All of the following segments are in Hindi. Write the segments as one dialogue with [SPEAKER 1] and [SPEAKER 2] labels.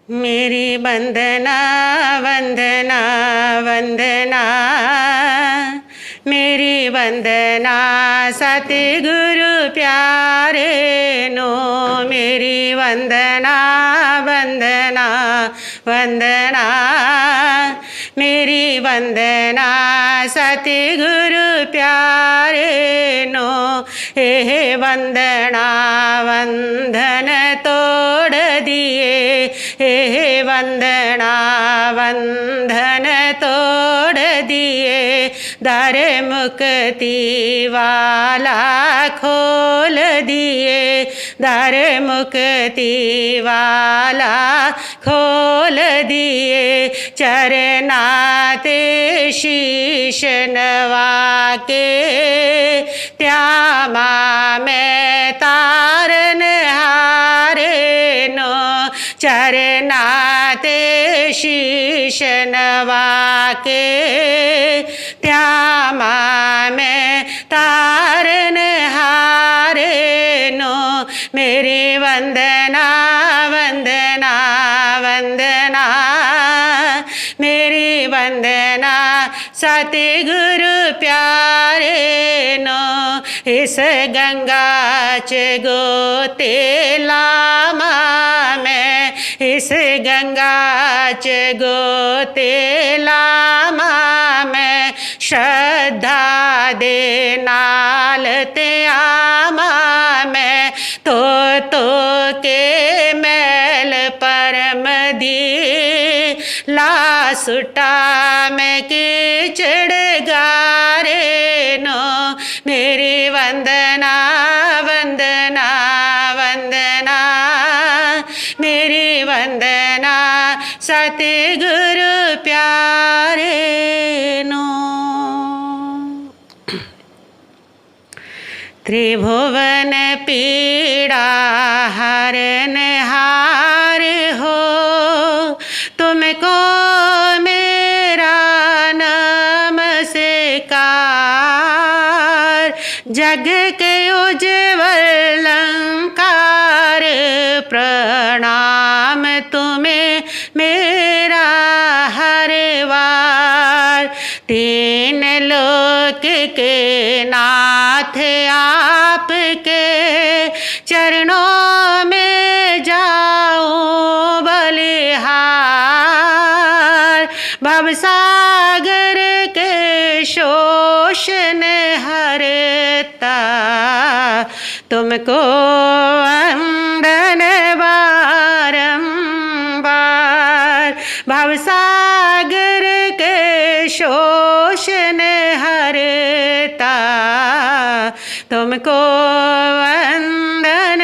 [SPEAKER 1] मेरी वंदना वंदना वंदना, मेरी वंदना सतगुरु प्यारे नो। मेरी वंदना वंदना वंदना, मेरी वंदना सतगुरु प्यारे नो। हे वंदना वंदन तोड़ दिए, हे वंदना वंदन तोड़ दिए। दर मुक्ति वाला खोल दिए, दर मुक्ति वाला खोल दिए। चरनाते शीश नवा के, त्यामा में तारन हारे नो। चरनाते शीश नवा के, त्यामा में तारन हारे नो। मेरी वंदना वंदना वंदना, मेरी वंदना सतगुरु प्यारे नो। इस गंगा च गोते लामा में, इस गंगा च गोते लामा में। श्रद्धा दे नाल ते आमा में, तो के मैल परम दी ला सुटा में कीचड़ गारे नो। मेरी वंदना वंदना वंदना, मेरी वंदना सतगुरु प्यारे नो। त्रिभुवन पीड़ा हरन हार हो, तुमको मेरा नमस्कार। जग के उज्ज्वल अलंकार, प्रणाम तुम्हें मेरा हर बार। तीन लोक के नाथ आपके चरणों में जाऊं बलिहार। भवसागर के शोषण हरता, तुमको वंदन बारंबार। भवसागर के शोषण हरता, तुमको वंदन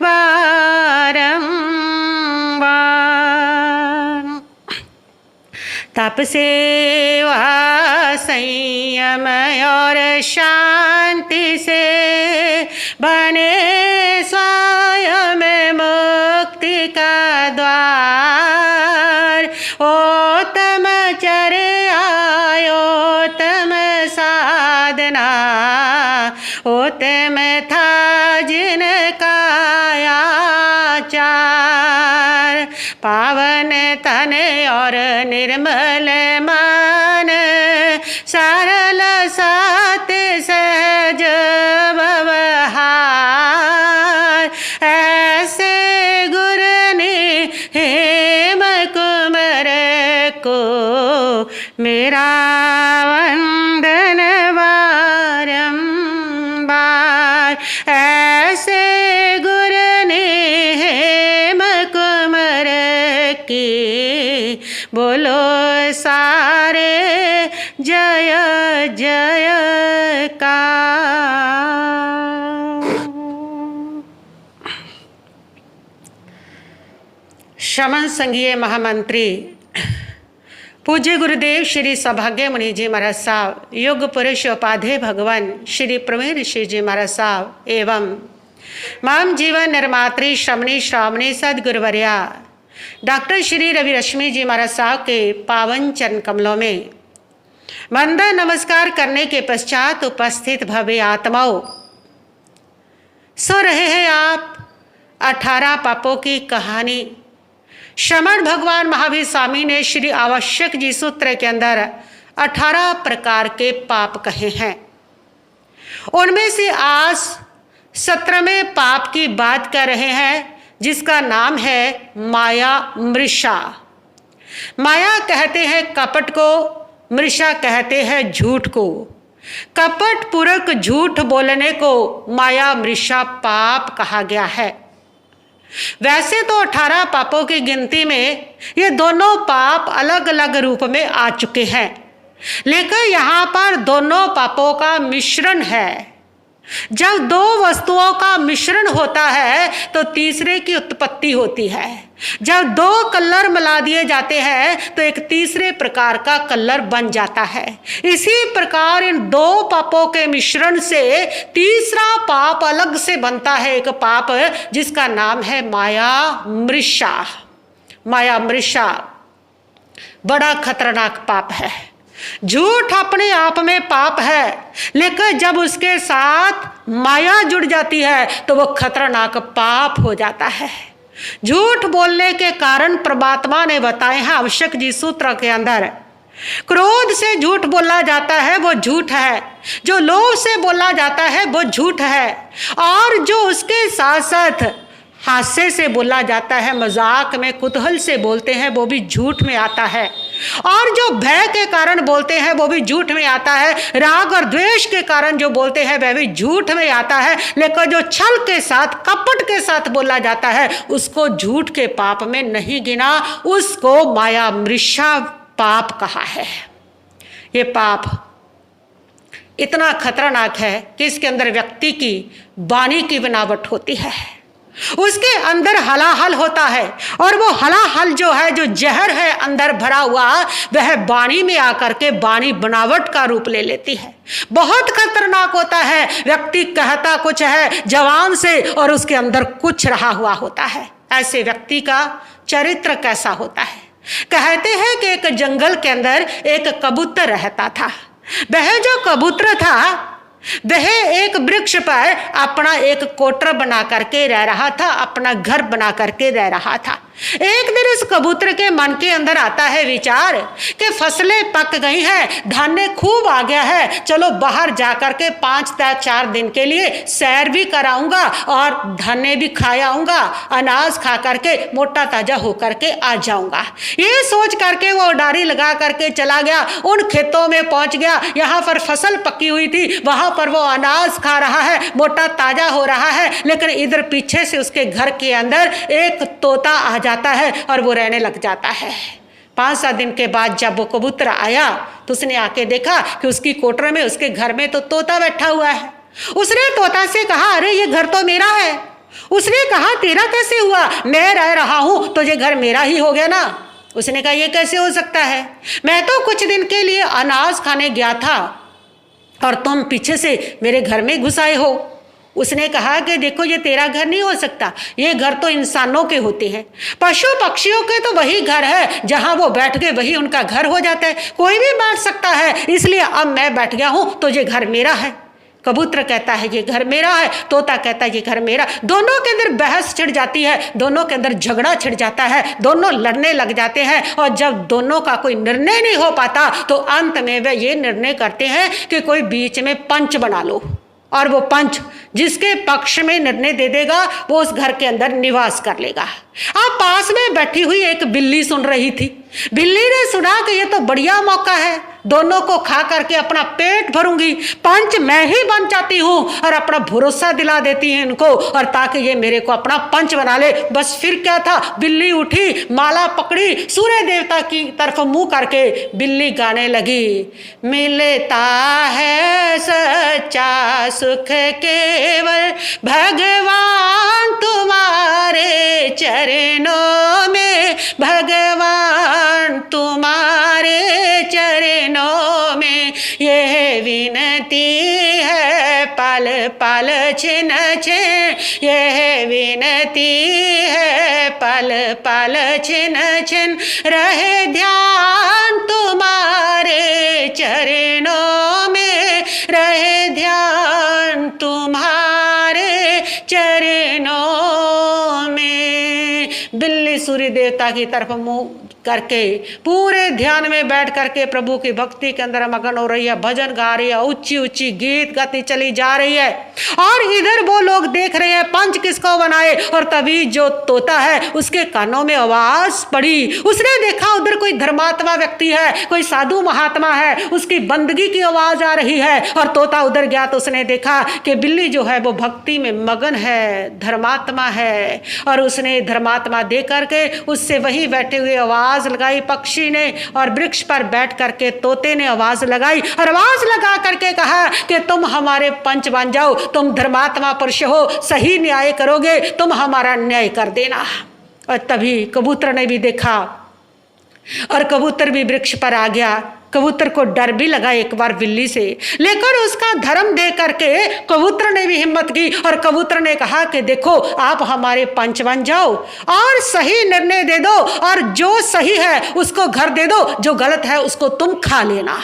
[SPEAKER 1] बारंबार। तप सेवा संयम और शांति से बने स्वयं मुक्ति का द्वार। ओतम चर्या ओतम साधना, ओतम था जिनका आचार। पावन तन और निर्मल मन, सरल सत सहज व्यवहार। ऐसे गुरु ने हेम कुंवर को मेरा वंदन बारंबार। ऐसे गुरु ने हेम कुंवर की, बोलो सारे जय जयकार। शमन संघीय महामंत्री पूज्य गुरुदेव श्री सौभाग्य मुनि जी महाराज साहब, युग पुरुष उपाध्याय भगवान श्री प्रवीण ऋषि जी महाराज साहब एवं माम जीवन निर्मात्री श्रमणी श्रावणी सदगुरुवर्या डॉक्टर श्री रवि रश्मि जी महाराज साहब के पावन चरण कमलों में वंदन नमस्कार करने के पश्चात उपस्थित भव्य आत्माओं, सो रहे हैं आप 18 पापों की कहानी श्रमण भगवान महावीर स्वामी ने श्री आवश्यक जी सूत्र के अंदर 18 प्रकार के पाप कहे हैं। उनमें से आज 17वें पाप की बात कर रहे हैं, जिसका नाम है माया मृषा। माया कहते हैं कपट को, मृषा कहते हैं झूठ को। कपट पूर्वक झूठ बोलने को माया मृषा पाप कहा गया है। वैसे तो 18 पापों की गिनती में ये दोनों पाप अलग अलग रूप में आ चुके हैं, लेकिन यहाँ पर दोनों पापों का मिश्रण है। जब दो वस्तुओं का मिश्रण होता है तो तीसरे की उत्पत्ति होती है। जब दो कलर मिला दिए जाते हैं तो एक तीसरे प्रकार का कलर बन जाता है। इसी प्रकार इन दो पापों के मिश्रण से तीसरा पाप अलग से बनता है, एक पाप जिसका नाम है माया मृषा। माया मृषा बड़ा खतरनाक पाप है। झूठ अपने आप में पाप है, लेकिन जब उसके साथ माया जुड़ जाती है तो वो खतरनाक पाप हो जाता है। झूठ बोलने के कारण परमात्मा ने बताए हैं आवश्यक जी सूत्र के अंदर, क्रोध से झूठ बोला जाता है वो झूठ है, जो लोभ से बोला जाता है वो झूठ है, और जो उसके साथ साथ हास्य से बोला जाता है, मजाक में कुतूहल से बोलते हैं, वो भी झूठ में आता है। और जो भय के कारण बोलते हैं वो भी झूठ में आता है। राग और द्वेष के कारण जो बोलते हैं वह भी झूठ में आता है। लेकिन जो छल के साथ, कपट के साथ बोला जाता है उसको झूठ के पाप में नहीं गिना, उसको माया मृषा पाप कहा है। ये पाप इतना खतरनाक है कि इसके अंदर व्यक्ति की वाणी की बनावट होती है, उसके अंदर हलाहल होता है, और वो हलाहल जो है, जो जहर है अंदर भरा हुआ, वह वाणी में आकर के वाणी बनावट का रूप ले लेती है। बहुत खतरनाक होता है। व्यक्ति कहता कुछ है जवान से और उसके अंदर कुछ रहा हुआ होता है। ऐसे व्यक्ति का चरित्र कैसा होता है? कहते हैं कि एक जंगल के अंदर एक कबूतर रहता था। वह जो कबूतर था वह एक वृक्ष पर अपना एक कोटर बना करके रह रहा था, अपना घर बना करके रह रहा था। एक दिन इस कबूतर के मन के अंदर आता है विचार कि फसलें पक गई हैं, धान्य खूब आ गया है, चलो बाहर जाकर के 5-4 दिन के लिए सैर भी कराऊंगा और धान्य भी खायाऊंगा, अनाज खा करके मोटा ताजा होकर के आ जाऊंगा। ये सोच करके वो उडारी लगा करके चला गया, उन खेतों में पहुंच गया। यहाँ पर फसल पकी हुई थी, वहां पर वो अनाज खा रहा है, मोटा ताजा हो रहा है। लेकिन इधर पीछे से उसके घर के अंदर एक तोता आ जाता है और वो रहने लग जाता है। 5-7 दिन के बाद जब वो कबूतर आया तो उसने आके देखा कि उसकी कोठरी में, उसके घर में तो तोता बैठा हुआ है। उसने तोता से कहा, अरे ये घर तो मेरा है। उसने कहा, तेरा कैसे हुआ? मैं रह रहा हूं तो ये घर मेरा ही हो गया ना। उसने कहा, ये कैसे हो सकता है? मैं तो कुछ दिन के लिए अनाज खाने गया था और तुम पीछे से मेरे घर में घुस आए हो। उसने कहा कि देखो, ये तेरा घर नहीं हो सकता, ये घर तो इंसानों के होते हैं, पशु पक्षियों के तो वही घर है, जहां वो बैठ गए वही उनका घर हो जाता है, कोई भी बैठ सकता है, इसलिए अब मैं बैठ गया हूं तो ये घर मेरा है। कबूतर कहता है ये घर मेरा है, तोता कहता है ये घर मेरा। दोनों के अंदर बहस छिड़ जाती है, दोनों के अंदर झगड़ा छिड़ जाता है, दोनों लड़ने लग जाते हैं। और जब दोनों का कोई निर्णय नहीं हो पाता तो अंत में वे ये निर्णय करते हैं कि कोई बीच में पंच बना लो, और वो पंच जिसके पक्ष में निर्णय दे देगा वो उस घर के अंदर निवास कर लेगा। अब पास में बैठी हुई एक बिल्ली सुन रही थी। बिल्ली ने सुना कि ये तो बढ़िया मौका है, दोनों को खा करके अपना पेट भरूंगी, पंच मैं ही बन जाती हूँ और अपना भरोसा दिला देती है इनको, और ताकि ये मेरे को अपना पंच बना ले। बस फिर क्या था, बिल्ली उठी, माला पकड़ी, सूर्य देवता की तरफ मुंह करके बिल्ली गाने लगी, मिलता है सच्चा सुख केवल भगवान तुम्हारे चरणों में, भगवान तुम्हारे चरणों में, यह विनती है पल पल छिन छिन, यह विनती है पल पल छिन छिन, रहे ध्यान तुम्हारे चरणों में, रहे ध्यान तुम्हारे चरणों में। बिल्ली सूर्य देवता की तरफ मुंह करके पूरे ध्यान में बैठ करके प्रभु की भक्ति के अंदर मगन हो रही है, भजन गा रही है, ऊंची ऊंची गीत गाती चली जा रही है। और इधर वो लोग देख रहे हैं पंच किसको बनाए। और तभी जो तोता है उसके कानों में आवाज पड़ी। उसने देखा उधर कोई धर्मात्मा व्यक्ति है, कोई साधु महात्मा है, उसकी बंदगी की आवाज आ रही है। और तोता उधर गया तो उसने देखा कि बिल्ली जो है वो भक्ति में मगन है, धर्मात्मा है। और उसने धर्मात्मा दे करके उससे वही बैठे हुए आवाज लगाई पक्षी ने, और वृक्ष पर बैठ करके तोते ने आवाज लगाई और आवाज लगा करके कहा कि तुम हमारे पंच बन जाओ, तुम धर्मात्मा पुरुष हो, सही न्याय करोगे, तुम हमारा न्याय कर देना। और तभी कबूतर ने भी देखा और कबूतर भी वृक्ष पर आ गया। कबूतर को डर भी लगा एक बार बिल्ली से, लेकिन उसका धर्म दे करके कबूतर ने भी हिम्मत की और कबूतर ने कहा कि देखो आप हमारे पंच बन जाओ और सही निर्णय दे दो, और जो सही है उसको घर दे दो, जो गलत है उसको तुम खा लेना।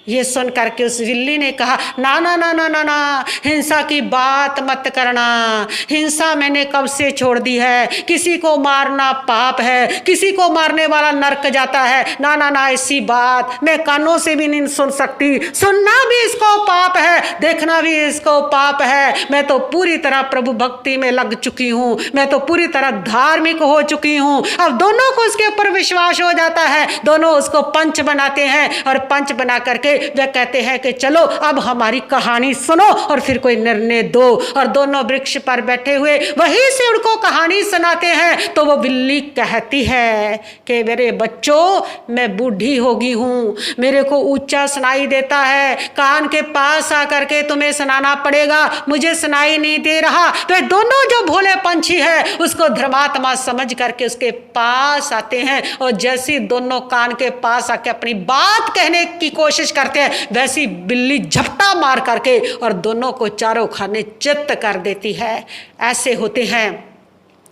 [SPEAKER 1] ये सुन करके उस बिल्ली ने कहा ना ना ना ना ना ना, हिंसा की बात मत करना। हिंसा मैंने कब से छोड़ दी है। किसी को मारना पाप है, किसी को मारने वाला नरक जाता है। ना ना ना, ऐसी बात मैं कानों से भी नहीं सुन सकती। सुनना भी इसको पाप है, देखना भी इसको पाप है। मैं तो पूरी तरह प्रभु भक्ति में लग चुकी हूँ, मैं तो पूरी तरह धार्मिक हो चुकी हूँ। अब दोनों को उसके ऊपर विश्वास हो जाता है, दोनों उसको पंच बनाते हैं और पंच बना करके वे कहते हैं कि चलो अब हमारी कहानी सुनो और फिर कोई निर्णय दो। और दोनों वृक्ष पर बैठे हुए वहीं से उनको कहानी सुनाते हैं। तो वो बिल्ली कहती है कि मेरे बच्चों मैं बूढ़ी हो गई हूँ, मेरे को ऊंचा सुनाई देता है, कान के पास आकर के तुम्हें सुनाना पड़ेगा, मुझे सुनाई नहीं दे रहा। वे दोनों जो भोले पंछी है उसको धर्मात्मा समझ करके उसके पास आते हैं और जैसी दोनों कान के पास आके अपनी बात कहने की कोशिश करते हैं, वैसी बिल्ली झपटा मार करके और दोनों को चारों खाने चित्त कर देती है। ऐसे होते हैं,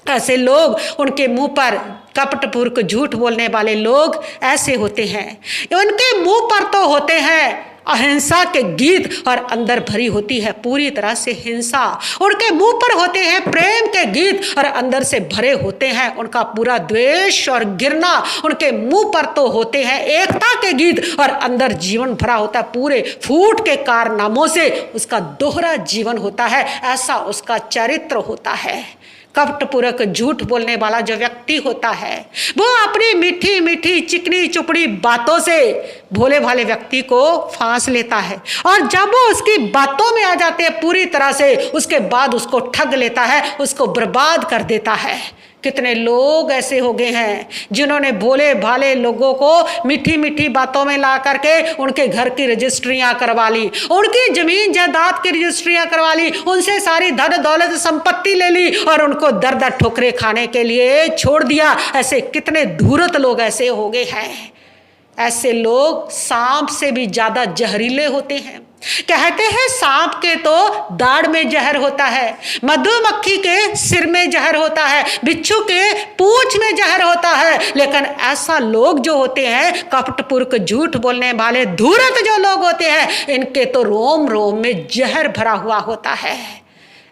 [SPEAKER 1] ऐसे लोग, उनके मुंह पर कपटपूर्वक झूठ बोलने वाले लोग ऐसे होते हैं। उनके मुंह पर तो होते हैं अहिंसा के गीत और अंदर भरी होती है पूरी तरह से हिंसा। उनके मुंह पर होते हैं प्रेम के गीत और अंदर से भरे होते हैं उनका पूरा द्वेष और घृणा। उनके मुंह पर तो होते हैं एकता के गीत और अंदर जीवन भरा होता है पूरे फूट के कारनामों से। उसका दोहरा जीवन होता है, ऐसा उसका चरित्र होता है। कपटपूर्वक झूठ बोलने वाला जो व्यक्ति होता है वो अपनी मीठी मीठी चिकनी चुपड़ी बातों से भोले भाले व्यक्ति को फांस लेता है, और जब वो उसकी बातों में आ जाते हैं पूरी तरह से, उसके बाद उसको ठग लेता है, उसको बर्बाद कर देता है। कितने लोग ऐसे हो गए हैं जिन्होंने भोले भाले लोगों को मीठी मीठी बातों में ला करके उनके घर की रजिस्ट्रियां करवा ली, उनकी जमीन जायदाद की रजिस्ट्रियां करवा ली, उनसे सारी धन दौलत संपत्ति ले ली और उनको दर दर ठोकरे खाने के लिए छोड़ दिया। ऐसे कितने धूर्त लोग ऐसे हो गए हैं। ऐसे लोग सांप से भी ज्यादा जहरीले होते हैं। कहते हैं सांप के तो दाढ़ में जहर होता है, मधुमक्खी के सिर में जहर होता है, बिच्छू के पूंछ में जहर होता है, लेकिन ऐसा लोग जो होते हैं कपटपूर्वक झूठ बोलने वाले धूर्त जो लोग होते हैं, इनके तो रोम रोम में जहर भरा हुआ होता है।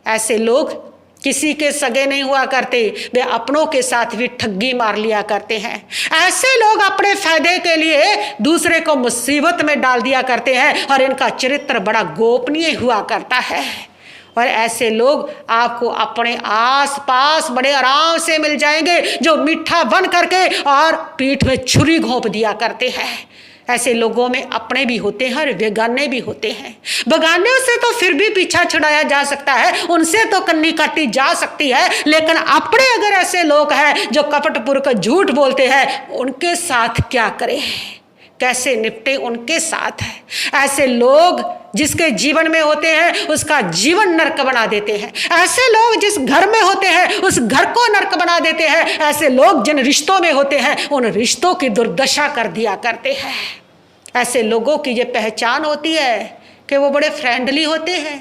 [SPEAKER 1] ऐसे लोग किसी के सगे नहीं हुआ करते, वे अपनों के साथ भी ठगी मार लिया करते हैं। ऐसे लोग अपने फायदे के लिए दूसरे को मुसीबत में डाल दिया करते हैं और इनका चरित्र बड़ा गोपनीय हुआ करता है। और ऐसे लोग आपको अपने आसपास बड़े आराम से मिल जाएंगे जो मीठा बन करके और पीठ में छुरी घोंप दिया करते हैं। ऐसे लोगों में अपने भी होते हैं और बेगाने भी होते हैं। बेगाने से तो फिर भी पीछा छुड़ाया जा सकता है, उनसे तो कन्नी काटी जा सकती है, लेकिन अपने अगर ऐसे लोग हैं जो कपटपूर्वक झूठ बोलते हैं, उनके साथ क्या करें, कैसे निपटे उनके साथ है। ऐसे लोग जिसके जीवन में होते हैं उसका जीवन नरक बना देते हैं। ऐसे लोग जिस घर में होते हैं उस घर को नरक बना देते हैं। ऐसे लोग जिन रिश्तों में होते हैं उन रिश्तों की दुर्दशा कर दिया करते हैं। ऐसे लोगों की ये पहचान होती है कि वो बड़े फ्रेंडली होते हैं,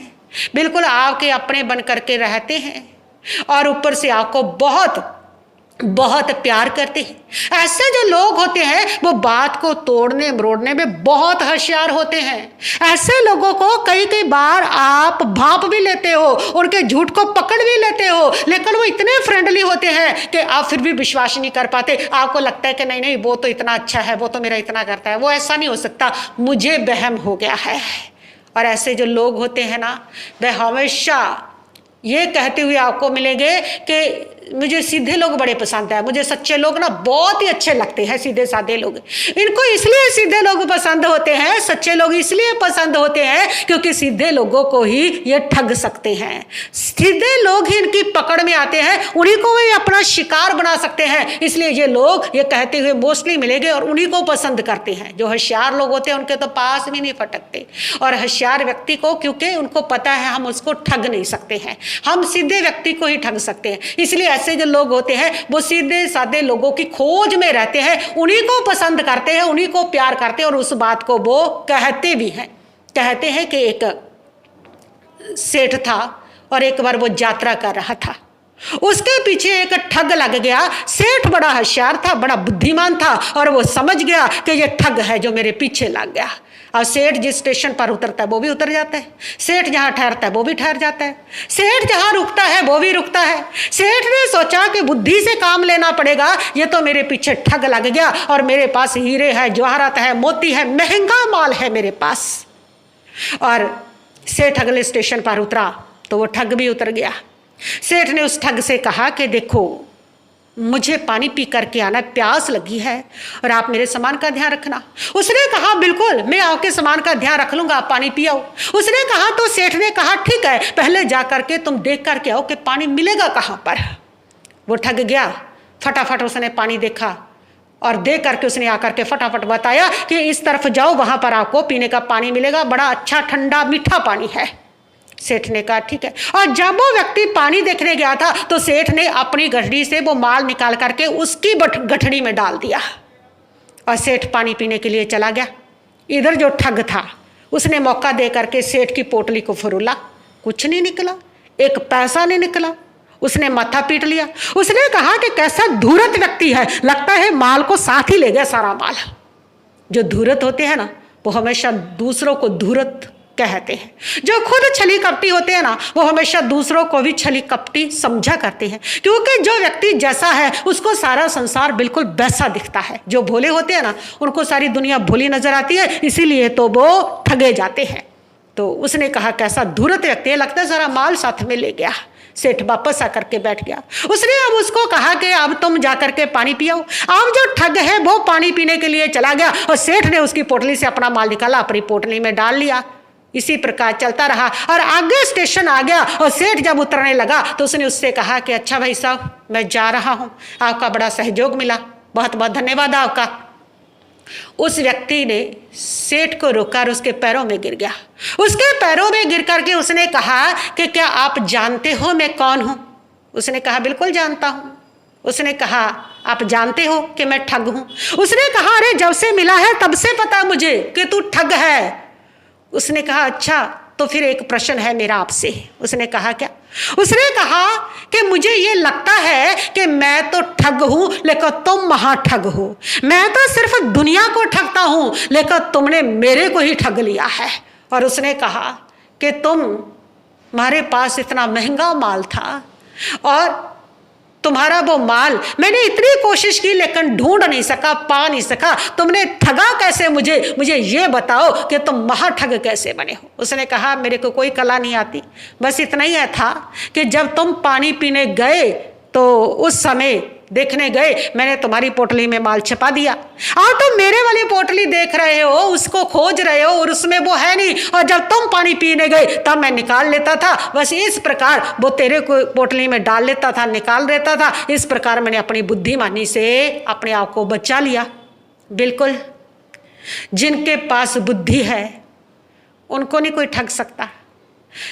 [SPEAKER 1] बिल्कुल आपके अपने बन करके रहते हैं और ऊपर से आपको बहुत बहुत प्यार करते हैं। ऐसे जो लोग होते हैं वो बात को तोड़ने मरोड़ने में बहुत होशियार होते हैं। ऐसे लोगों को कई कई बार आप भांप भी लेते हो, उनके झूठ को पकड़ भी लेते हो, लेकिन वो इतने फ्रेंडली होते हैं कि आप फिर भी विश्वास नहीं कर पाते। आपको लगता है कि नहीं नहीं वो तो इतना अच्छा है, वो तो मेरा इतना करता है, वो ऐसा नहीं हो सकता, मुझे वहम हो गया है। और ऐसे जो लोग होते हैं ना, वह हमेशा ये कहते हुए आपको मिलेंगे कि मुझे सीधे लोग बड़े पसंद है, मुझे सच्चे लोग ना बहुत ही अच्छे लगते हैं। सीधे साधे लोग, इनको इसलिए सीधे लोग पसंद होते हैं, सच्चे लोग इसलिए पसंद होते हैं क्योंकि सीधे लोगों को ही ये ठग सकते हैं। सीधे लोग ही इनकी पकड़ में आते हैं, उन्हीं को वे अपना शिकार बना सकते हैं। इसलिए ये लोग ये कहते हुए मोस्टली मिलेंगे और उन्हीं को पसंद करते हैं। जो होशियार लोग होते हैं उनके तो पास भी नहीं फटकते। और होशियार व्यक्ति को, क्योंकि उनको पता है हम उसको ठग नहीं सकते हैं, हम सीधे व्यक्ति को ही ठग सकते हैं। इसलिए ऐसे जो लोग होते हैं वो सीधे साधे लोगों की खोज में रहते हैं, उन्हीं को पसंद करते हैं, उन्हीं को प्यार करते हैं और उस बात को वो कहते भी हैं। कहते हैं कि एक सेठ था और एक बार वो यात्रा कर रहा था, उसके पीछे एक ठग लग गया। सेठ बड़ा होशियार था, बड़ा बुद्धिमान था और वो समझ गया कि ये ठग है जो मेरे पीछे लग गया। और सेठ जिस स्टेशन पर उतरता है वो भी उतर जाता है, सेठ जहाँ ठहरता है वो भी ठहर जाता है, सेठ जहाँ रुकता है वो भी रुकता है। सेठ ने सोचा कि बुद्धि से काम लेना पड़ेगा, ये तो मेरे पीछे ठग लग गया और मेरे पास हीरे है, जवाहरात है, मोती है, महंगा माल है मेरे पास। और सेठ अगले स्टेशन पर उतरा तो वो ठग भी उतर गया। सेठ ने उस ठग से कहा कि देखो मुझे पानी पी करके आना, प्यास लगी है और आप मेरे सामान का ध्यान रखना। उसने कहा बिल्कुल मैं आपके सामान का ध्यान रख लूंगा, आप पानी पियाओ। उसने कहा तो सेठ ने कहा ठीक है, पहले जा करके तुम देख करके आओ कि पानी मिलेगा कहाँ पर। वो ठग गया, फटाफट उसने पानी देखा और देख करके उसने आकर के फटाफट बताया कि इस तरफ जाओ, वहां पर आपको पीने का पानी मिलेगा, बड़ा अच्छा ठंडा मीठा पानी है। सेठ ने कहा ठीक है। और जब वो व्यक्ति पानी देखने गया था तो सेठ ने अपनी गठरी से वो माल निकाल करके उसकी गठरी में डाल दिया और सेठ पानी पीने के लिए चला गया। इधर जो ठग था उसने मौका दे करके सेठ की पोटली को फरोला, कुछ नहीं निकला, एक पैसा नहीं निकला। उसने माथा पीट लिया। उसने कहा कि कैसा धूर्त व्यक्ति है, लगता है माल को साथ ही ले गया सारा माल। जो धूर्त होते हैं ना वो हमेशा दूसरों को धूर्त कहते हैं। जो खुद छली कपटी होते हैं ना वो हमेशा दूसरों को भी छली कपटी समझा करते हैं, क्योंकि जो व्यक्ति जैसा है उसको सारा संसार बिल्कुल वैसा दिखता है। जो भोले होते हैं ना उनको सारी दुनिया भोली नजर आती है, इसीलिए तो वो ठगे जाते हैं। तो उसने कहा कैसा धूर्त व्यक्ति है, लगता है सारा माल साथ में ले गया। सेठ वापस आकर के बैठ गया। उसने अब उसको कहा कि अब तुम जाकर के पानी पियाओ। अब जो ठग है वो पानी पीने के लिए चला गया और सेठ ने उसकी पोटली से अपना माल निकाला, अपनी पोटली में डाल लिया। इसी प्रकार चलता रहा और आगे स्टेशन आ गया और सेठ जब उतरने लगा तो उसने उससे कहा कि अच्छा भाई साहब मैं जा रहा हूँ, आपका बड़ा सहयोग मिला, बहुत बहुत धन्यवाद आपका। उस व्यक्ति ने सेठ को रोका और उसके पैरों में गिर गया। उसके पैरों में गिर करके उसने कहा कि क्या आप जानते हो मैं कौन हूँ? उसने कहा बिल्कुल जानता हूँ। उसने कहा आप जानते हो कि मैं ठग हूँ? उसने कहा अरे जब से मिला है तब से पता मुझे कि तू ठग है। उसने कहा अच्छा तो फिर एक प्रश्न है मेरा आपसे। उसने कहा क्या? उसने कहा कि मुझे ये लगता है कि मैं तो ठग हूं लेकिन तुम महाठग हो। मैं तो सिर्फ दुनिया को ठगता हूं लेकिन तुमने मेरे को ही ठग लिया है। और उसने कहा कि तुम्हारे पास इतना महंगा माल था और तुम्हारा वो माल मैंने इतनी कोशिश की लेकिन ढूंढ नहीं सका, पा नहीं सका, तुमने ठगा कैसे मुझे ये बताओ कि तुम महाठग कैसे बने हो। उसने कहा मेरे को कोई कला नहीं आती, बस इतना ही है था कि जब तुम पानी पीने गए तो उस समय देखने गए मैंने तुम्हारी पोटली में माल छिपा दिया और तुम मेरे वाली पोटली देख रहे हो, उसको खोज रहे हो और उसमें वो है नहीं, और जब तुम पानी पीने गए तब मैं निकाल लेता था। बस इस प्रकार वो तेरे को पोटली में डाल लेता था, निकाल देता था। इस प्रकार मैंने अपनी बुद्धिमानी से अपने आप को बचा लिया। बिल्कुल जिनके पास बुद्धि है उनको नहीं कोई ठग सकता।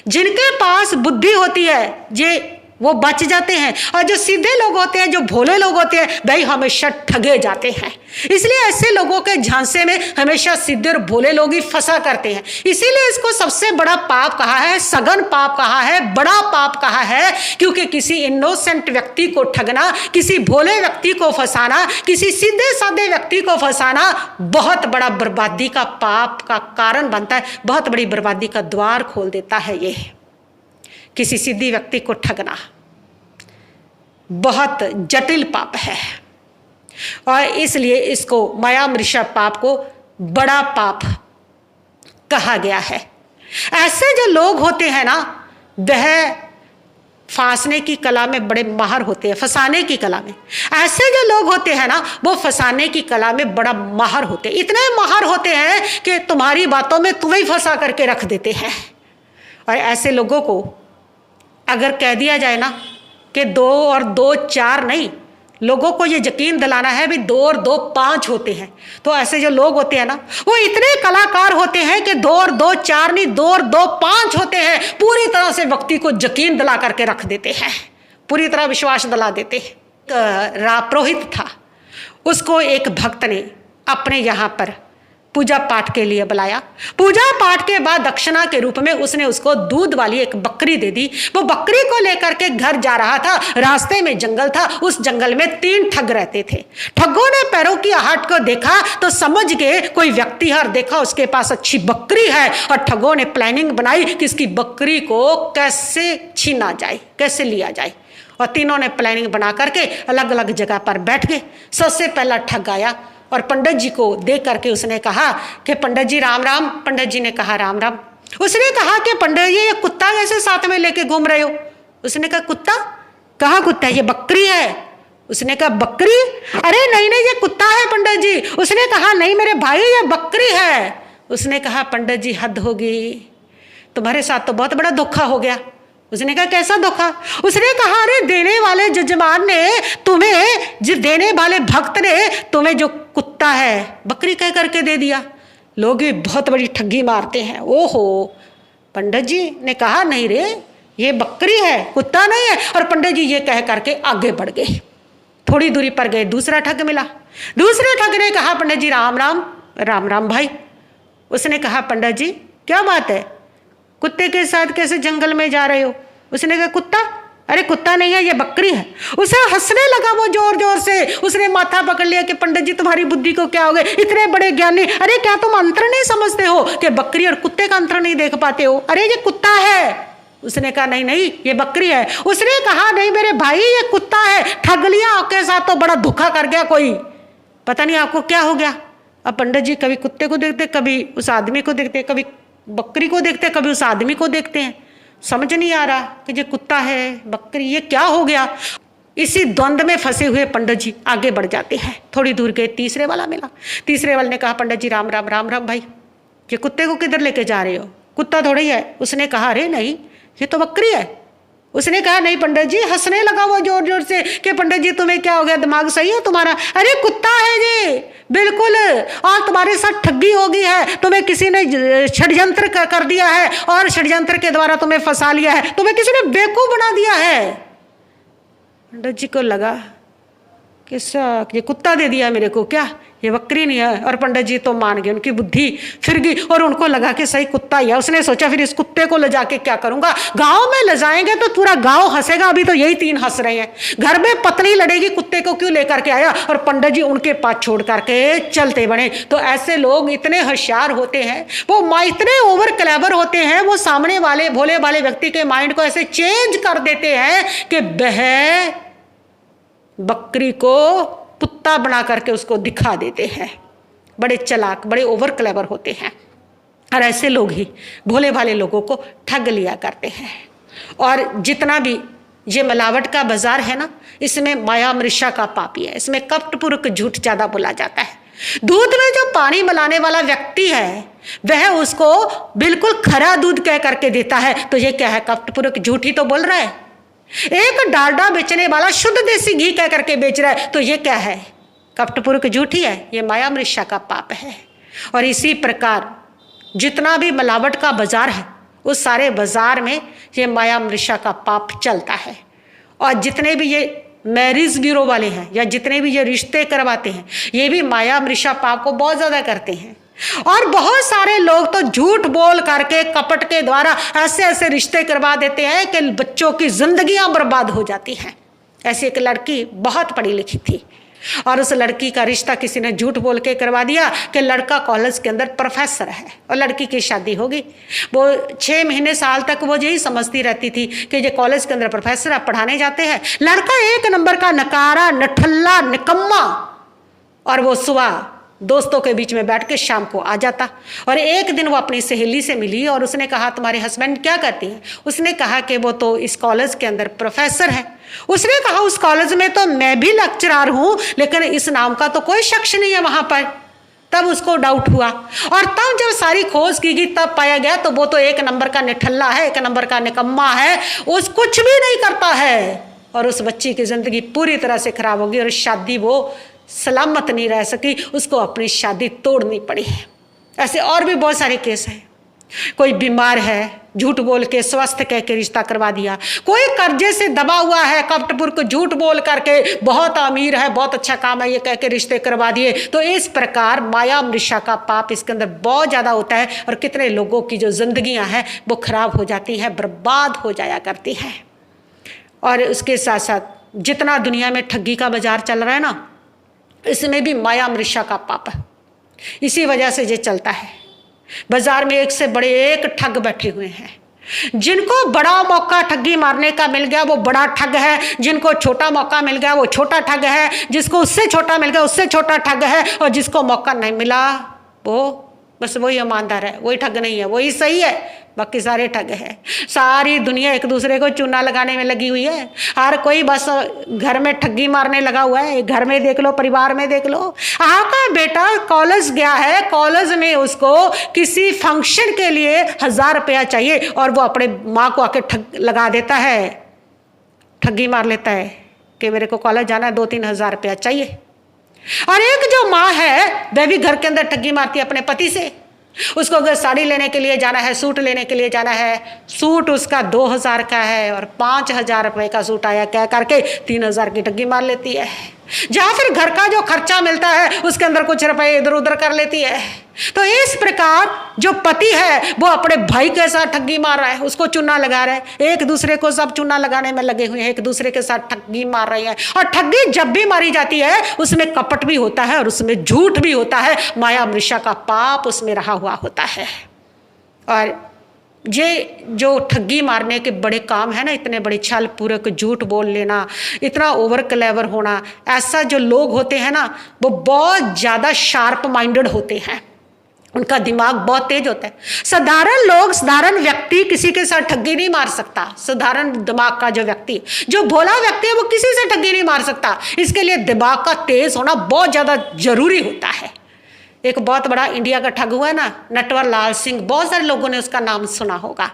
[SPEAKER 1] जिनके पास बुद्धि होती है ये वो बच जाते हैं, और जो सीधे लोग होते हैं, जो भोले लोग होते हैं, भाई हमेशा ठगे जाते हैं। इसलिए ऐसे लोगों के झांसे में हमेशा सीधे और भोले लोग ही फंसा करते हैं। इसीलिए इसको सबसे बड़ा पाप कहा है, सघन पाप कहा है, बड़ा पाप कहा है, क्योंकि किसी इनोसेंट व्यक्ति को ठगना, किसी भोले व्यक्ति को फंसाना, किसी सीधे साधे व्यक्ति को फंसाना बहुत बड़ा बर्बादी का पाप का कारण बनता है, बहुत बड़ी बर्बादी का द्वार खोल देता है। ये किसी सीधी व्यक्ति को ठगना बहुत जटिल पाप है, और इसलिए इसको माया मृषा पाप को बड़ा पाप कहा गया है। ऐसे जो लोग होते हैं ना, वह फांसने की कला में बड़े माहिर होते हैं, फंसाने की कला में। ऐसे जो लोग होते हैं ना, वो फंसाने की कला में बड़ा माहिर होते हैं, इतने माहिर होते हैं कि तुम्हारी बातों में तुम्हें फंसा करके रख देते हैं। और ऐसे लोगों को अगर कह दिया जाए ना कि 2 और 2 4 नहीं, लोगों को ये यकीन दिलाना है भी 2 और 2 5 होते हैं, तो ऐसे जो लोग होते हैं ना, वो इतने कलाकार होते हैं कि 2 और 2 4 नहीं, 2 और 2 5 होते हैं। पूरी तरह से व्यक्ति को यकीन दिला करके रख देते हैं, पूरी तरह विश्वास दिला देते हैं। रापुरोहित था, उसको एक भक्त ने अपने यहाँ पर पूजा पाठ के लिए बुलाया। पूजा पाठ के बाद दक्षिणा के रूप में उसने उसको दूध वाली एक बकरी दे दी। वो बकरी को लेकर के घर जा रहा था, रास्ते में जंगल था, उस जंगल में 3 ठग रहते थे। ठगों ने पैरों की आहट को देखा तो समझ गए कोई व्यक्ति है, और देखा उसके पास अच्छी बकरी है, और ठगों ने प्लानिंग बनाई कि इसकी बकरी को कैसे छीना जाए, कैसे लिया जाए। और तीनों ने प्लानिंग बना करके अलग अलग जगह पर बैठ गए। सबसे पहला ठग आया और पंडित जी को देख करके उसने कहा कि पंडित जी राम राम। पंडित जी ने कहा राम राम। उसने कहा कि पंडित जी ये कुत्ता कैसे साथ में लेके घूम रहे हो? उसने कहा कुत्ता? कहा कुत्ता? ये बकरी है। उसने कहा बकरी? अरे नहीं नहीं ये कुत्ता है पंडित जी। उसने कहा नहीं मेरे भाई ये बकरी है। उसने कहा पंडित जी हद होगी, तुम्हारे साथ तो बहुत बड़ा धोखा हो गया। उसने कहा कैसा धोखा? उसने कहा अरे देने वाले जजमान ने तुम्हें, जो देने वाले भक्त ने तुम्हें जो कुत्ता है बकरी कह करके दे दिया। लोग भी बहुत बड़ी ठगी मारते हैं। ओहो, पंडित जी ने कहा नहीं रे ये बकरी है, कुत्ता नहीं है। और पंडित जी ये कह करके आगे बढ़ गए। थोड़ी दूरी पर गए, दूसरा ठग मिला। दूसरे ठग ने कहा पंडित जी राम राम। राम राम भाई। उसने कहा पंडित जी क्या बात है, कुत्ते के साथ कैसे जंगल में जा रहे हो? उसने कहा कुत्ता? अरे कुत्ता नहीं है ये बकरी है। उसे हंसने लगा वो जोर जोर से। उसने माथा पकड़ लिया कि पंडित जी तुम्हारी बुद्धि को क्या हो गए, इतने बड़े ज्ञानी, अरे क्या तुम अंतर नहीं समझते हो कि बकरी और कुत्ते का अंतर नहीं देख पाते हो? अरे ये कुत्ता है। उसने कहा नहीं नहीं ये बकरी है। उसने कहा नहीं मेरे भाई ये कुत्ता है, ठग लिया आपके साथ तो बड़ा धोखा कर गया कोई, पता नहीं आपको क्या हो गया। अब पंडित जी कभी कुत्ते को देखते, कभी उस आदमी को देखते, कभी बकरी को देखते, कभी उस आदमी को देखते हैं। समझ नहीं आ रहा कि ये कुत्ता है बकरी, ये क्या हो गया। इसी द्वंद में फंसे हुए पंडित जी आगे बढ़ जाते हैं। थोड़ी दूर गए, तीसरे वाला मिला। तीसरे वाले ने कहा पंडित जी राम राम। राम राम भाई, ये कुत्ते को किधर लेके जा रहे हो? कुत्ता थोड़ी है। उसने कहा अरे नहीं ये तो बकरी है। उसने कहा नहीं पंडित जी। हंसने लगा वो जोर जोर से कि पंडित जी तुम्हें क्या हो गया, दिमाग सही है तुम्हारा? अरे कुत्ता है ये बिल्कुल, और तुम्हारे साथ ठगी हो गई है, तुम्हें किसी ने षड्यंत्र कर दिया है, और षड्यंत्र के द्वारा तुम्हें फंसा लिया है, तुम्हें किसी ने बेवकूफ बना दिया है। पंडित जी को लगा कि ये कुत्ता दे दिया मेरे को, क्या ये बकरी नहीं है? और पंडित जी तो मान गए, उनकी बुद्धि फिर गई और उनको लगा कि सही कुत्ता ही है। उसने सोचा फिर इस कुत्ते को ले जाके क्या करूंगा, गांव में ले जाएंगे तो पूरा गांव हंसेगा। अभी तो यही 3 हंस रहे हैं, घर में पत्नी लड़ेगी कुत्ते को क्यों लेकर के आया। और पंडित जी उनके पास छोड़ करके चलते बने। तो ऐसे लोग इतने होशियार होते हैं, वो इतने ओवर क्लेवर होते हैं, वो सामने वाले भोले वाले व्यक्ति के माइंड को ऐसे चेंज कर देते हैं कि वह बकरी को कुत्ता बना करके उसको दिखा देते हैं। बड़े चालाक, बड़े ओवर क्लेवर होते हैं, और ऐसे लोग ही भोले भाले लोगों को ठग लिया करते हैं। और जितना भी ये मिलावट का बाजार है ना, इसमें माया मृषा का पापी है, इसमें कपटपूर्वक झूठ ज्यादा बोला जाता है। दूध में जो पानी मिलाने वाला व्यक्ति है वह उसको बिल्कुल खरा दूध कह करके देता है, तो ये क्या है, कपटपूर्वक झूठ ही तो बोल रहा है। एक डालडा बेचने वाला शुद्ध देसी घी कह करके बेच रहा है, तो ये क्या है, कपटपूर्वक झूठी है। ये माया मृषा का पाप है। और इसी प्रकार जितना भी मिलावट का बाजार है, उस सारे बाजार में ये माया मृषा का पाप चलता है। और जितने भी ये मैरिज ब्यूरो वाले हैं या जितने भी ये रिश्ते करवाते हैं, ये भी माया मृषा पाप को बहुत ज़्यादा करते हैं। और बहुत सारे लोग तो झूठ बोल करके कपट के द्वारा ऐसे ऐसे रिश्ते करवा देते हैं कि बच्चों की जिंदगियां बर्बाद हो जाती हैं। ऐसी एक लड़की बहुत पढ़ी लिखी थी और उस लड़की का रिश्ता किसी ने झूठ बोल के करवा दिया कि लड़का कॉलेज के अंदर प्रोफेसर है और लड़की की शादी हो गई। वो 6 महीने साल तक वो यही समझती रहती थी कि ये कॉलेज के अंदर प्रोफेसर आप पढ़ाने जाते हैं। लड़का 1 नंबर का नकारा, नठल्ला, निकम्मा, और वो सुबह दोस्तों के बीच में बैठ के शाम को आ जाता। और एक दिन वो अपनी सहेली से मिली और उसने कहा तुम्हारे हस्बैंड क्या करती हैं? उसने कहा कि वो तो इस कॉलेज के अंदर प्रोफेसर है। उसने कहा उस कॉलेज में तो मैं भी लेक्चरर हूं, लेकिन इस नाम का तो कोई शख्स नहीं है वहां पर। तब उसको डाउट हुआ और तब जब सारी खोज की गई तब पाया गया तो वो तो 1 नंबर का निठल्ला है, 1 नंबर का निकम्मा है, उस कुछ भी नहीं करता है। और उस बच्ची की जिंदगी पूरी तरह से खराब होगी और शादी वो सलामत नहीं रह सकी, उसको अपनी शादी तोड़नी पड़ी है। ऐसे और भी बहुत सारे केस हैं। कोई बीमार है, झूठ बोल के स्वस्थ कह के रिश्ता करवा दिया। कोई कर्जे से दबा हुआ है, कपटपुर को झूठ बोल करके बहुत अमीर है, बहुत अच्छा काम है ये कह के रिश्ते करवा दिए। तो इस प्रकार माया मृषा का पाप इसके अंदर बहुत ज़्यादा होता है और कितने लोगों की जो जिंदगियां हैं वो खराब हो जाती हैं, बर्बाद हो जाया करती हैं। और उसके साथ साथ जितना दुनिया में ठगी का बाजार चल रहा है ना, इसमें भी माया मृषा का पाप है। इसी वजह से ये चलता है। बाजार में एक से बड़े एक ठग बैठे हुए हैं। जिनको बड़ा मौका ठगी मारने का मिल गया वो बड़ा ठग है, जिनको छोटा मौका मिल गया वो छोटा ठग है, जिसको उससे छोटा मिल गया उससे छोटा ठग है, और जिसको मौका नहीं मिला वो बस वही ईमानदार है, वही ठग नहीं है, वही सही है, बाकी सारे ठग है। सारी दुनिया एक दूसरे को चूना लगाने में लगी हुई है। हर कोई बस घर में ठगी मारने लगा हुआ है। घर में देख लो, परिवार में देख लो। आपका बेटा कॉलेज गया है, कॉलेज में उसको किसी फंक्शन के लिए 1000 रुपया चाहिए और वो अपने माँ को आके ठग लगा देता है, ठगी मार लेता है कि मेरे को कॉलेज जाना है, 2-3 हज़ार रुपया चाहिए। और एक जो माँ है वह भी घर के अंदर ठगी मारती है अपने पति से। उसको अगर साड़ी लेने के लिए जाना है, सूट लेने के लिए जाना है, सूट उसका 2000 का है और 5000 रुपये का सूट आया कह करके 3000 की ठगी मार लेती है। जहाँ फिर घर का जो खर्चा मिलता है उसके अंदर कुछ रुपए इधर उधर कर लेती है। तो इस प्रकार जो पति है वो अपने भाई के साथ ठगी मार रहा है, उसको चूना लगा रहा है। एक दूसरे को सब चूना लगाने में लगे हुए हैं, एक दूसरे के साथ ठगी मार रहे हैं। और ठगी जब भी मारी जाती है उसमें कपट भी होता है और उसमें झूठ भी होता है, माया मृषा का पाप उसमें रहा हुआ होता है। और ये जो ठगी मारने के बड़े काम है ना, इतने बड़े छल पूरक झूठ बोल लेना, इतना ओवर क्लेवर होना, ऐसा जो लोग होते हैं ना वो बहुत ज़्यादा शार्प माइंडेड होते हैं, उनका दिमाग बहुत तेज होता है। साधारण लोग, साधारण व्यक्ति किसी के साथ ठगी नहीं मार सकता। साधारण दिमाग का जो व्यक्ति, जो भोला व्यक्ति है वो किसी से ठगी नहीं मार सकता। इसके लिए दिमाग का तेज होना बहुत ज़्यादा जरूरी होता है। एक बहुत बड़ा इंडिया का ठग हुआ है ना, नटवर लाल सिंह, बहुत सारे लोगों ने उसका नाम सुना होगा।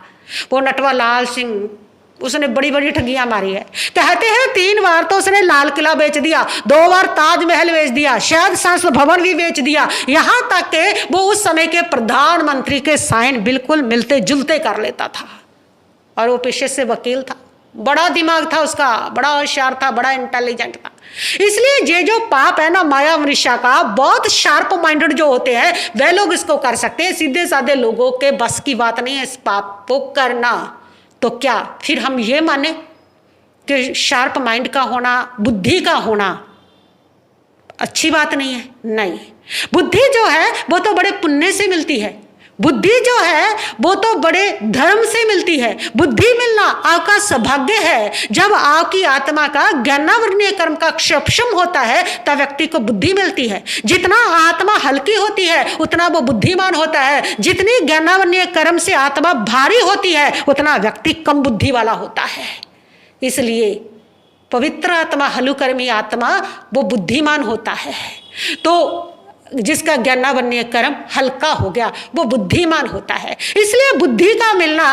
[SPEAKER 1] वो नटवर लाल सिंह, उसने बड़ी बड़ी ठगियां मारी है। कहते हैं 3 बार तो उसने लाल किला बेच दिया, 2 बार ताजमहल बेच दिया, शायद संसद भवन भी बेच दिया, यहाँ तक कि वो उस समय के प्रधानमंत्री के साइन बिल्कुल मिलते जुलते कर लेता था। और वो पेशे से वकील था, बड़ा दिमाग था उसका, बड़ा होशियार था, बड़ा इंटेलिजेंट था। इसलिए ये जो पाप है ना माया मृषा का, बहुत शार्प माइंडेड जो होते हैं वह लोग इसको कर सकते हैं। सीधे साधे लोगों के बस की बात नहीं है इस पाप को करना। तो क्या फिर हम ये माने कि शार्प माइंड का होना, बुद्धि का होना अच्छी बात नहीं है? नहीं, बुद्धि जो है वो तो बड़े पुण्य से मिलती है। बुद्धि जो है वो तो बड़े धर्म से मिलती है। बुद्धि मिलना आपका सौभाग्य है। जब आपकी आत्मा का ज्ञानावरणीय कर्म का सक्षम होता है तब व्यक्ति को बुद्धि मिलती है। जितना आत्मा हल्की होती है उतना वो बुद्धिमान होता है। जितनी ज्ञानावरणीय कर्म से आत्मा भारी होती है उतना व्यक्ति कम बुद्धि वाला होता है। इसलिए पवित्र आत्मा, हलुकर्मी आत्मा वो बुद्धिमान होता है। तो जिसका ज्ञानावरणीय कर्म हल्का हो गया वो बुद्धिमान होता है। इसलिए बुद्धि का मिलना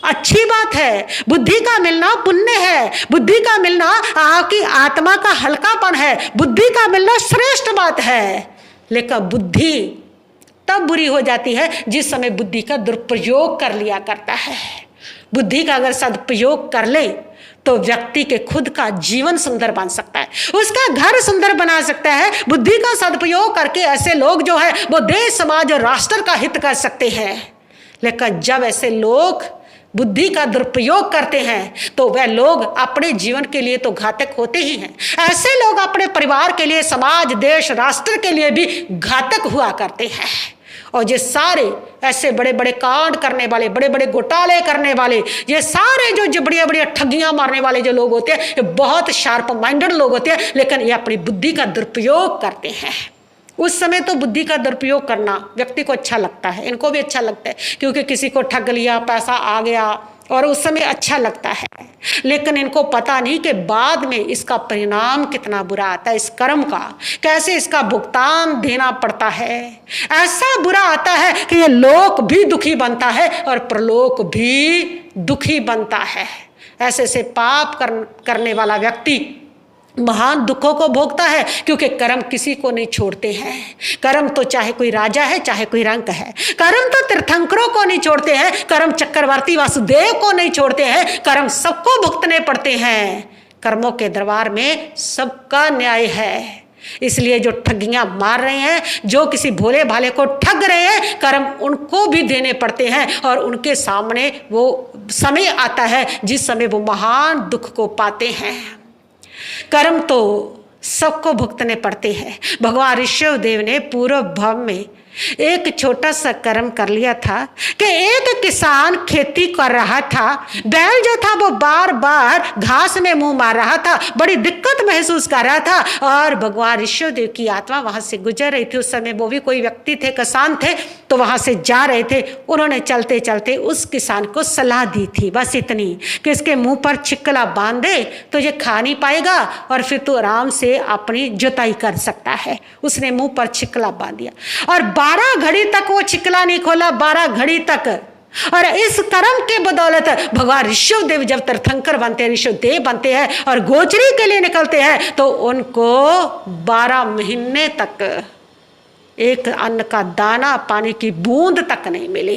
[SPEAKER 1] अच्छी बात है, बुद्धि का मिलना पुण्य है, बुद्धि का मिलना आपकी आत्मा का हल्कापन है, बुद्धि का मिलना श्रेष्ठ बात है। लेकिन बुद्धि तब बुरी हो जाती है जिस समय बुद्धि का दुरुपयोग कर लिया करता है। बुद्धि का अगर सदुपयोग कर ले तो व्यक्ति के खुद का जीवन सुंदर बन सकता है, उसका घर सुंदर बना सकता है। बुद्धि का सदुपयोग करके ऐसे लोग जो है वो देश समाज और राष्ट्र का हित कर सकते हैं। लेकिन जब ऐसे लोग बुद्धि का दुरुपयोग करते हैं तो वह लोग अपने जीवन के लिए तो घातक होते ही हैं। ऐसे लोग अपने परिवार के लिए, समाज, देश, राष्ट्र के लिए भी घातक हुआ करते हैं। और ये सारे ऐसे बड़े बड़े कांड करने वाले, बड़े बड़े घोटाले करने वाले, ये सारे जो बढ़िया बढ़िया ठगियां मारने वाले जो लोग होते हैं, ये बहुत शार्प माइंडेड लोग होते हैं, लेकिन ये अपनी बुद्धि का दुरुपयोग करते हैं। उस समय तो बुद्धि का दुरुपयोग करना व्यक्ति को अच्छा लगता है, इनको भी अच्छा लगता है, क्योंकि किसी को ठग लिया, पैसा आ गया, और उस समय अच्छा लगता है। लेकिन इनको पता नहीं कि बाद में इसका परिणाम कितना बुरा आता है, इस कर्म का कैसे इसका भुगतान देना पड़ता है। ऐसा बुरा आता है कि ये लोक भी दुखी बनता है और परलोक भी दुखी बनता है। ऐसे से पाप करने वाला व्यक्ति महान दुखों को भोगता है, क्योंकि कर्म किसी को नहीं छोड़ते हैं। कर्म तो चाहे कोई राजा है, चाहे कोई रंक है, कर्म तो तीर्थंकरों को नहीं छोड़ते हैं, कर्म चक्रवर्ती वासुदेव को नहीं छोड़ते हैं, कर्म सबको भुगतने पड़ते हैं। कर्मों के दरबार में सबका न्याय है। इसलिए जो ठगियां मार रहे हैं, जो किसी भोले भाले को ठग रहे हैं, कर्म उनको भी देने पड़ते हैं, और उनके सामने वो समय आता है जिस समय वो महान दुख को पाते हैं। कर्म तो सबको भुगतने पड़ते हैं। भगवान ऋषभ देव ने पूर्व भाव में एक छोटा सा कर्म कर लिया था कि एक किसान खेती कर रहा था, बैल जो था वो बार बार घास में मुंह मार रहा था, बड़ी दिक्कत महसूस कर रहा था, और भगवान ऋषभ देव की आत्मा वहां से गुजर रही थी। उस समय वो भी कोई व्यक्ति थे, किसान थे, तो वहां से जा रहे थे। उन्होंने चलते चलते उस किसान को सलाह दी थी, बस इतनी, कि इसके मुंह पर छिकला बांध दे तो ये खा नहीं पाएगा, और फिर तो आराम से अपनी जुताई कर सकता है। उसने मुंह पर छिकला बांध दिया, और 12 घड़ी तक वो छिकला नहीं खोला, 12 घड़ी तक। और इस कर्म के बदौलत भगवान ऋषभ देव जब तीर्थंकर बनते हैं, ऋषभ देव बनते हैं और गोचरी के लिए निकलते हैं, तो उनको 12 महीने तक एक अन्न का दाना, पानी की बूंद तक नहीं मिली।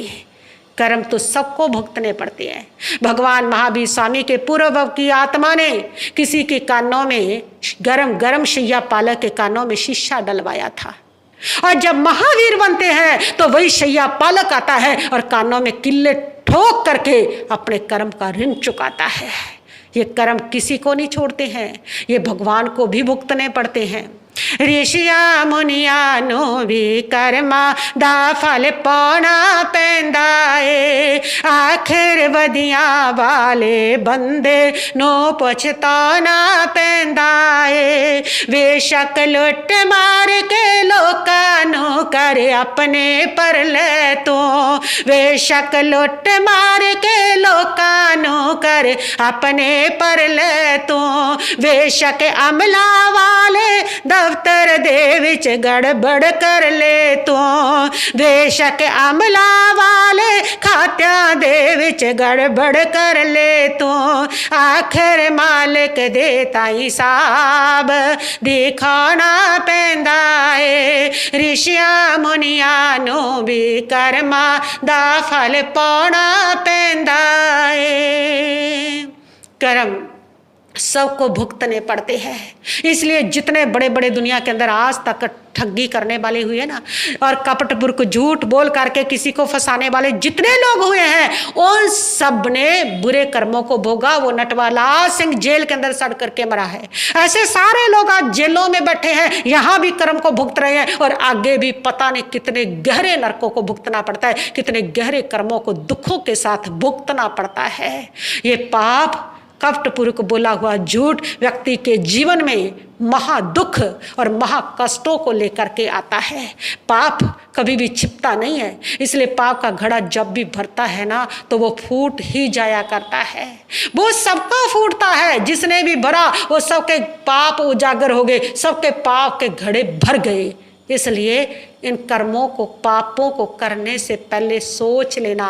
[SPEAKER 1] कर्म तो सबको भुगतने पड़ते हैं। भगवान महावीर स्वामी के पूर्व की आत्मा ने किसी के कानों में, गरम गरम शैया पालक के कानों में शीशा डलवाया था, और जब महावीर बनते हैं तो वही शैया पालक आता है और कानों में किल्ले ठोक करके अपने कर्म का ऋण चुकाता है। ये कर्म किसी को नहीं छोड़ते हैं, ये भगवान को भी भुगतने पड़ते हैं। ऋषिया मुनिया नो भी कर्मा दा फल पाना पैंदा है, आखिर वदिया वाले बंदे नो पछताना पैंदा है। बेशक लुट मार के लोका नो करे अपने पर ले तो, बेशक लुट मार के लोका नो करे अपने पर ले तो, बेशक अमला वाले दफ्तर दे विच गड़बड़ कर ले तो, बेशक अमला वाले खात्यां दे विच गड़बड़ कर ले तो, आखिर मालिक दे ताई साहब दिखाना पैंदा है। ऋषिया मुनिया नो भी कर्मा दा फल पाना पैंदा है। कर्म सबको भुगतने पड़ते हैं। इसलिए जितने बड़े बड़े दुनिया के अंदर आज तक ठगी करने वाले हुए ना, और कपटपूर्वक झूठ बोल करके किसी को फंसाने वाले जितने लोग हुए हैं, उन सब ने बुरे कर्मों को भोगा। वो नटवरलाल सिंह जेल के अंदर सड़ करके मरा है। ऐसे सारे लोग आज जेलों में बैठे हैं, यहाँ भी कर्म को भुगत रहे हैं, और आगे भी पता नहीं कितने गहरे नरकों को भुगतना पड़ता है, कितने गहरे कर्मों को दुखों के साथ भुगतना पड़ता है। ये पाप, कपटपूर्वक बोला हुआ झूठ व्यक्ति के जीवन में महा दुख और महा कष्टों को लेकर के आता है। पाप कभी भी छिपता नहीं है, इसलिए पाप का घड़ा जब भी भरता है ना, तो वो फूट ही जाया करता है। वो सबका फूटता है, जिसने भी भरा वो सबके पाप उजागर हो गए, सबके पाप के घड़े भर गए। इसलिए इन कर्मों को, पापों को करने से पहले सोच लेना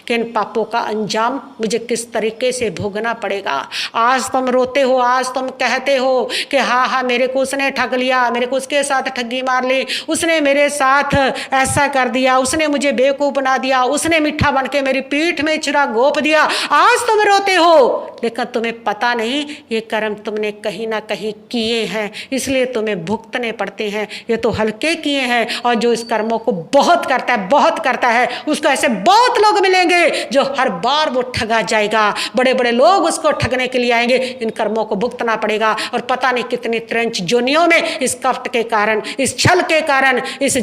[SPEAKER 1] कि इन पापों का अंजाम मुझे किस तरीके से भोगना पड़ेगा। आज तुम रोते हो, आज तुम कहते हो कि हाँ हाँ मेरे को उसने ठग लिया, मेरे को उसके साथ ठगी मार ली, उसने मेरे साथ ऐसा कर दिया, उसने मुझे बेवकूफ़ बना दिया, उसने मीठा बन के मेरी पीठ में छुरा घोंप दिया। आज तुम रोते हो, लेकिन तुम्हें पता नहीं ये कर्म तुमने कहीं ना कहीं किए हैं, इसलिए तुम्हें भुगतने पड़ते हैं। ये तो हल्के किए हैं, और जो इस कर्मों को बहुत करता है, बहुत करता है, उसको ऐसे बहुत लोग मिलेंगे जो हर बार वो ठगा जाएगा। बड़े बड़े लोग उसको ठगने के लिए आएंगे, इन कर्मों को भुगतना पड़ेगा। और पता नहीं कितनी त्रंच जोनियों में इस कपट के कारण, इस छल के कारण, इस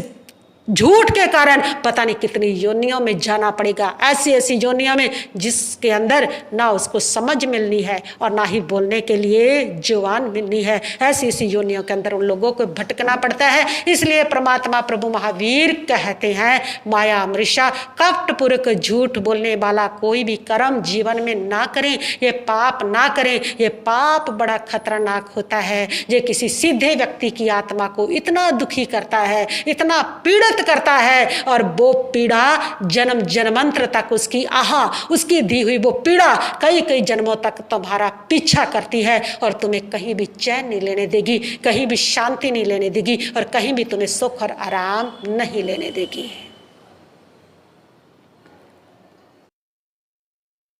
[SPEAKER 1] झूठ के कारण पता नहीं कितनी योनियों में जाना पड़ेगा। ऐसी ऐसी योनियों में जिसके अंदर ना उसको समझ मिलनी है और ना ही बोलने के लिए जुबान मिलनी है। ऐसी ऐसी योनियों के अंदर उन लोगों को भटकना पड़ता है। इसलिए परमात्मा प्रभु महावीर कहते हैं, माया मृषा कपटपूर्वक झूठ बोलने वाला कोई भी कर्म जीवन में ना करें, ये पाप ना करें। ये पाप बड़ा खतरनाक होता है, ये किसी सीधे व्यक्ति की आत्मा को इतना दुखी करता है, इतना पीड़ित करता है, और वो पीड़ा जन्म जन्मांतर तक उसकी उसकी दी हुई वो पीड़ा कई कई जन्मों तक तुम्हारा पीछा करती है, और तुम्हें कहीं भी चैन नहीं लेने देगी, कहीं भी शांति नहीं लेने देगी, और कहीं भी तुम्हें सुख और आराम नहीं लेने देगी।